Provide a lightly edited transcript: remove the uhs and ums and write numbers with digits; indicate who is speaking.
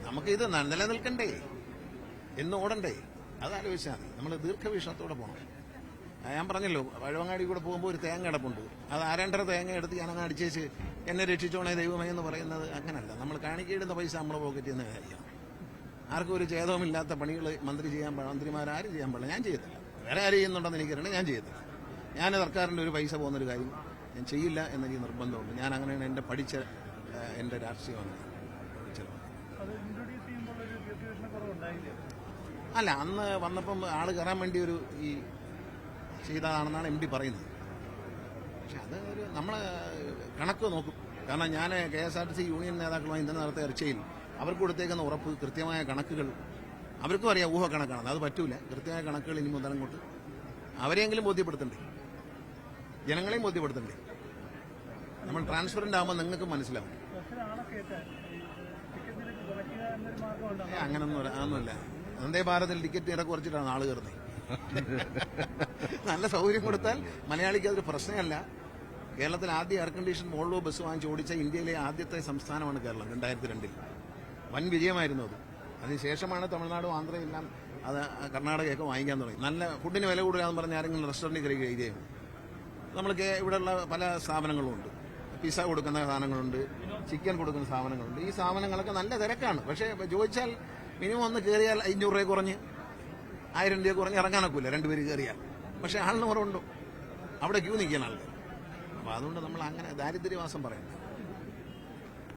Speaker 1: നമുക്കിത് നിലനിൽക്കണ്ടേ, എന്ന് ഓടണ്ടേ, അതാലോചിച്ചാൽ മതി. നമ്മൾ ദീർഘവീക്ഷണത്തോടെ പോകണം. ഞാൻ പറഞ്ഞല്ലോ, പഴവങ്ങാടി കൂടെ പോകുമ്പോൾ ഒരു തേങ്ങ കിടപ്പുണ്ട്. അത് 2.5 തേങ്ങ എടുത്ത് ഞാനങ്ങ് അടിച്ചേച്ച് എന്നെ രക്ഷിച്ചോണേ ദൈവമേ എന്ന് പറയുന്നത് അങ്ങനല്ല. നമ്മൾ കാണിക്കയിടുന്ന പൈസ നമ്മളെ പോക്കറ്റിൽ നിന്ന് കാര്യമാണ്. ആർക്കും ഒരു ഛേദവുമില്ലാത്ത പണികൾ മന്ത്രിമാരാരും ചെയ്യാൻ പാടില്ല. ഞാൻ ചെയ്യത്തില്ല. വേറെ ആരും ചെയ്യുന്നുണ്ടെന്ന് എനിക്കറിയണം, ഞാൻ ചെയ്യത്തില്ല. ഞാൻ സർക്കാരിൻ്റെ ഒരു പൈസ പോകുന്നൊരു കാര്യം ഞാൻ ചെയ്യില്ല എന്നെനിക്ക് നിർബന്ധമുണ്ട്. ഞാൻ അങ്ങനെയാണ് എൻ്റെ രാഷ്ട്രീയമാണ്. അല്ല, അന്ന് വന്നപ്പം ആള് കയറാൻ വേണ്ടി ചെയ്തതാണെന്നാണ് MD പറയുന്നത്. പക്ഷെ അത് നമ്മൾ കണക്ക് നോക്കും. കാരണം ഞാൻ KSRTC യൂണിയൻ നേതാക്കളുമായി ഇന്നലെ നടത്തിയ ചർച്ചയിൽ അവർക്ക് കൊടുത്തേക്കുന്ന ഉറപ്പ്, കൃത്യമായ കണക്കുകൾ അവർക്കും അറിയാം, ഊഹക്കണക്കാണ്. അത് പറ്റൂല. കൃത്യമായ കണക്കുകൾ ഇനി മുതലും കൊണ്ട് അവരെയെങ്കിലും ബോധ്യപ്പെടുത്തണ്ടേ, ജനങ്ങളെയും ബോധ്യപ്പെടുത്തണ്ടേ. നമ്മൾ ട്രാൻസ്പെറന്റ് ആകുമ്പോൾ നിങ്ങൾക്ക് മനസ്സിലാവും. അങ്ങനൊന്നുമില്ല. വന്ദേ ഭാരതിൽ ടിക്കറ്റ് നിരക്ക് കുറച്ചിട്ടാണ് ആള് കയറുന്നത്. നല്ല സൗകര്യം കൊടുത്താൽ മലയാളിക്ക് അതൊരു പ്രശ്നമല്ല. കേരളത്തിൽ ആദ്യ എയർ കണ്ടീഷൻ വോൾവോ ബസ് വാങ്ങിച്ച് ഓടിച്ച ഇന്ത്യയിലെ ആദ്യത്തെ സംസ്ഥാനമാണ് കേരളം. 2002 വൻ വിജയമായിരുന്നു അത്. അതിനുശേഷമാണ് തമിഴ്നാടും ആന്ധ്രയും എല്ലാം അത് കർണാടകയൊക്കെ വാങ്ങിക്കാൻ തുടങ്ങി. നല്ല ഫുഡിന് വില കൂടുതലാണെന്ന് പറഞ്ഞ് ആരെങ്കിലും റെസ്റ്റോറൻറ്റിൽ കയറി കഴിയുകയും നമ്മൾക്ക് ഇവിടെയുള്ള പല സ്ഥാപനങ്ങളുമുണ്ട്. പിസ്സ കൊടുക്കുന്ന സാധനങ്ങളുണ്ട്, ചിക്കൻ കൊടുക്കുന്ന സ്ഥാപനങ്ങളുണ്ട്. ഈ സ്ഥാപനങ്ങളൊക്കെ നല്ല തിരക്കാണ്. പക്ഷേ ചോദിച്ചാൽ മിനിമം ഒന്ന് കയറിയാൽ 500 രൂപ കുറഞ്ഞ് 1000 രൂപ കുറഞ്ഞ് ഇറങ്ങാനൊക്കില്ല 2 പേര് കയറിയാൽ. പക്ഷേ ആളിന് കുറവുണ്ടോ? അവിടെ ക്യൂ നിൽക്കാൻ ആൾക്കാർ. അപ്പോൾ അതുകൊണ്ട് നമ്മൾ അങ്ങനെ ദാരിദ്ര്യവാസം പറയണ്ട.